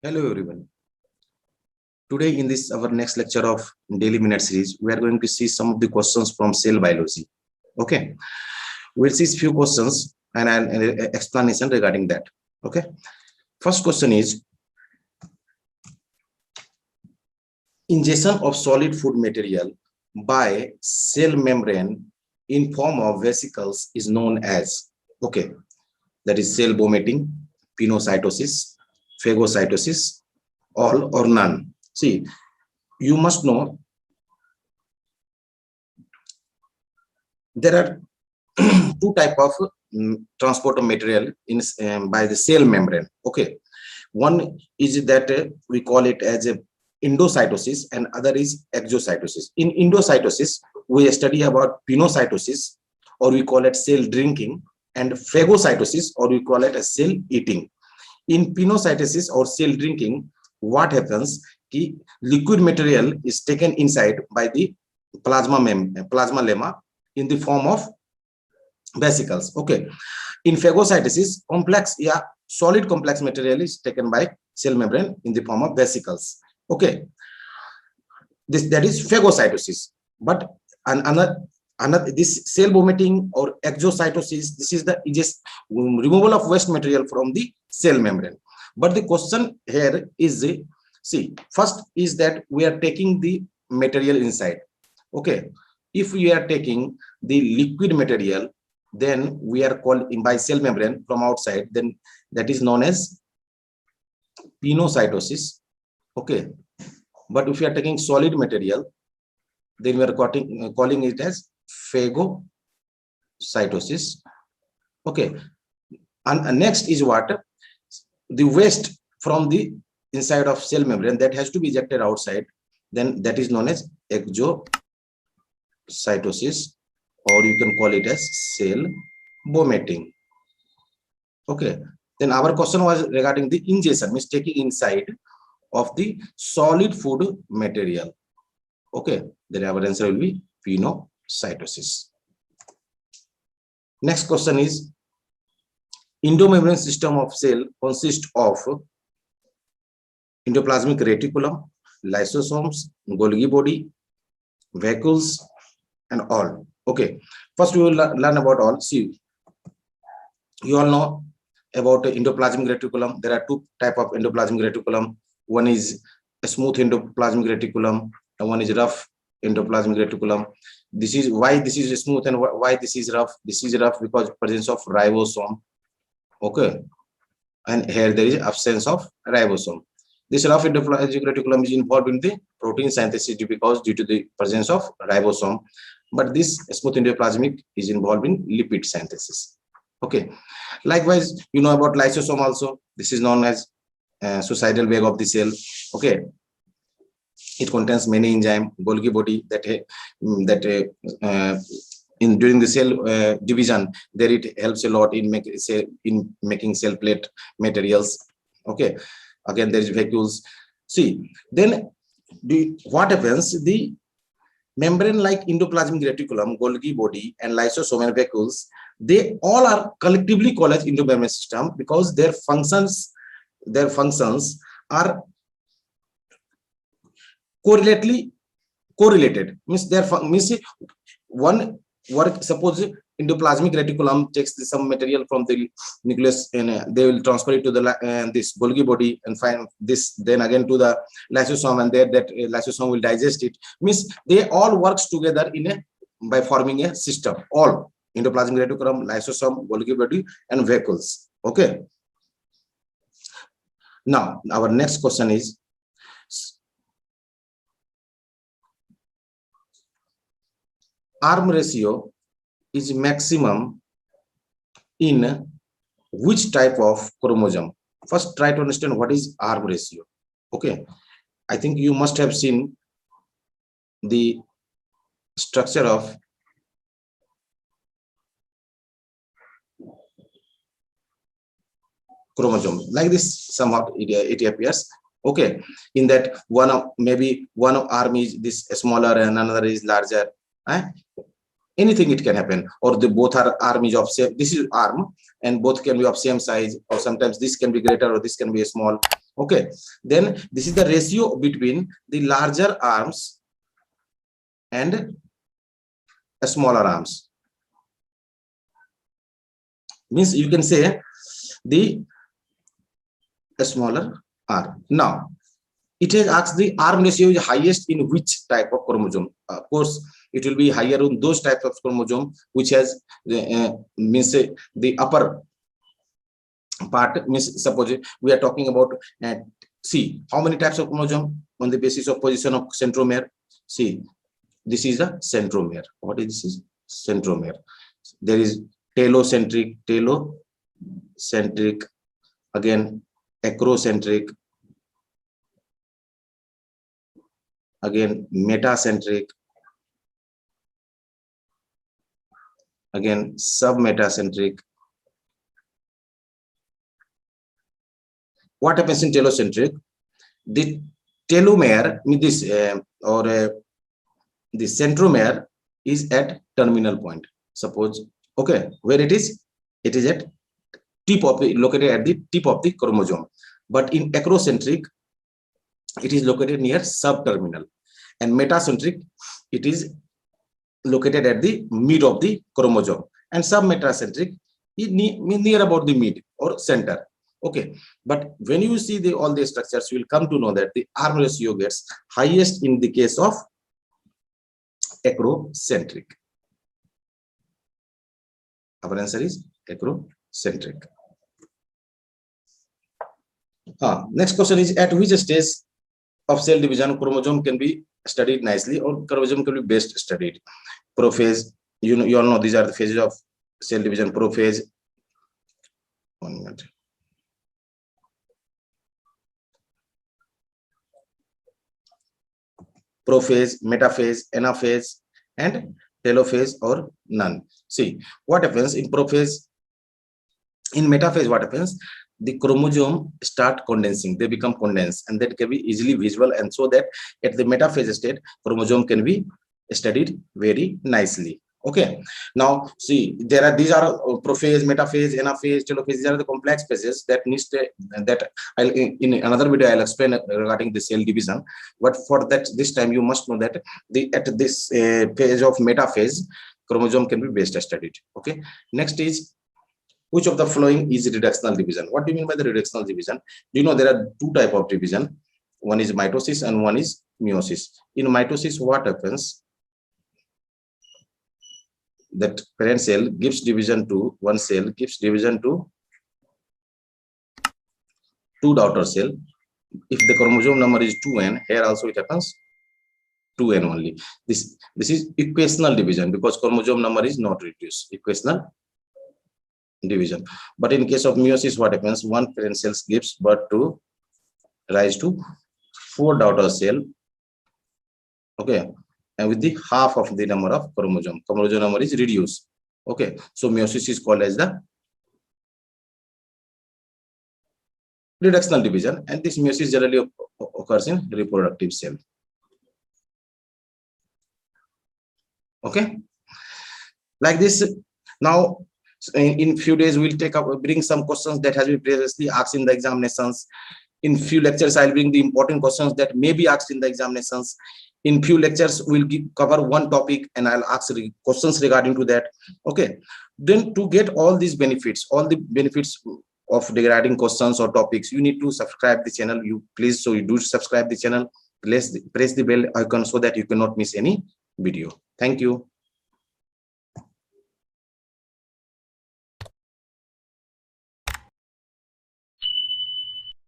Hello everyone. Today in this our next lecture of daily minute series, we are going to see some of the questions from cell biology. Okay, we'll see few questions and an explanation regarding that. Okay, first question is ingestion of solid food material by cell membrane in form of vesicles is known as, okay, that is cell vomiting, pinocytosis, phagocytosis, all or none. See, you must know there are two type of transport of material in by the cell membrane. Okay, one is that we call it as a endocytosis and other is exocytosis. In endocytosis, we study about pinocytosis, or we call it cell drinking, and phagocytosis, or we call it a cell eating. In pinocytosis or cell drinking, what happens? Liquid material is taken inside by the plasma lemma in the form of vesicles. Okay, in phagocytosis, solid complex material is taken by cell membrane in the form of vesicles. Okay, that is phagocytosis. But another this cell vomiting or exocytosis, this is the just removal of waste material from the cell membrane. But the question here is, see, first is that we are taking the material inside. Okay, if we are taking the liquid material, then we are called by cell membrane from outside, then that is known as pinocytosis. Okay, but if we are taking solid material, then we are calling it as phagocytosis. Okay, and next is what? The waste from the inside of cell membrane that has to be ejected outside, then that is known as exocytosis, or you can call it as cell vomiting. Okay, then our question was regarding the ingestion, means taking inside of the solid food material. Okay, then our answer will be pinocytosis. Next question is endomembrane system of cell consists of endoplasmic reticulum, lysosomes, Golgi body, vacuoles, and all. Okay, first we will learn about all. See, you all know about endoplasmic reticulum. There are two type of endoplasmic reticulum. One is a smooth endoplasmic reticulum, and one is rough endoplasmic reticulum. This is why this is smooth and why this is rough. This is rough because presence of ribosome. Okay, and here there is absence of ribosome. This rough endoplasmic reticulum is involved in the protein synthesis because due to the presence of ribosome, but this smooth endoplasmic is involved in lipid synthesis. Okay, likewise, you know about lysosome also. This is known as suicidal bag of the cell. Okay, it contains many enzymes, Golgi body in during the cell division, there it helps a lot in making cell plate materials. Okay, again there is vacuoles. See, then what happens? The membrane like endoplasmic reticulum, Golgi body, and lysosome and vacuoles, they all are collectively called as endomembrane system because their functions are correlated. Means one work, suppose endoplasmic reticulum takes some material from the nucleus and they will transfer it to the this Golgi body and find this, then again to the lysosome, and there that lysosome will digest it. Means they all works together by forming a system. All endoplasmic reticulum, lysosome, Golgi body, and vacuoles. Okay. Now our next question is arm ratio is maximum in which type of chromosome? First, try to understand what is arm ratio. Okay, I think you must have seen the structure of chromosome like this. Somehow it appears. Okay, in that maybe one of arm is this smaller and another is larger. Anything it can happen, or the both are arm is of same. This is arm, and both can be of same size, or sometimes this can be greater or this can be small. Okay, then this is the ratio between the larger arms and smaller arms. Means you can say the smaller arm. Now it has asked the arm ratio is highest in which type of chromosome. Of course, it will be higher on those types of chromosome which has means the upper part. Means suppose we are talking about see how many types of chromosome on the basis of position of centromere. See, this is the centromere. What is this? Is centromere. There is telocentric, again acrocentric, again metacentric, again submetacentric. What happens in telocentric? The telomere, this the centromere is at terminal point. Suppose, okay, where it is? It is at tip of the, located at the tip of the chromosome. But in acrocentric, it is located near subterminal, and metacentric, it is located at the mid of the chromosome, and submetacentric is near about the mid or center. Okay, but when you see the all the structures, you will come to know that the arm ratio gets highest in the case of acrocentric. Our answer is acrocentric. Next question is, at which stage of cell division chromosome can be studied nicely, or chromosome can be best studied? Prophase, you all know these are the phases of cell division. Prophase, 1 minute. Prophase, metaphase, anaphase, and telophase or none. See what happens in prophase. In metaphase, what happens? The chromosome start condensing, they become condensed, and that can be easily visible, and so that at the metaphase state chromosome can be studied very nicely. Okay, now see, these are prophase, metaphase, anaphase, telophase. These are the complex phases that needs to, that I'll in another video I'll explain regarding the cell division. But for that, this time you must know that at this phase of metaphase, chromosome can be best studied. Okay, next is, which of the following is reductional division? What do you mean by the reductional division? Do you know there are two types of division? One is mitosis and one is meiosis. In mitosis, what happens? That parent cell gives division to one cell, gives division to two daughter cell. If the chromosome number is 2n, here also it happens 2n only. This is equational division because chromosome number is not reduced. Equational division. But in case of meiosis, what happens? One parent cell gives birth to rise to 4 daughter cell. Okay, and with the half of the number of chromosome number is reduced. Okay, so meiosis is called as the reductional division, and this meiosis generally occurs in reproductive cell. Okay, like this. Now in few days we'll bring some questions that has been previously asked in the examinations. In few lectures I'll bring the important questions that may be asked in the examinations. In few lectures we'll cover one topic and I'll ask questions regarding to that. Okay, then to get all these benefits, all the benefits of regarding questions or topics, you need to subscribe the channel. You do subscribe the channel. Press the bell icon so that you cannot miss any video. Thank you.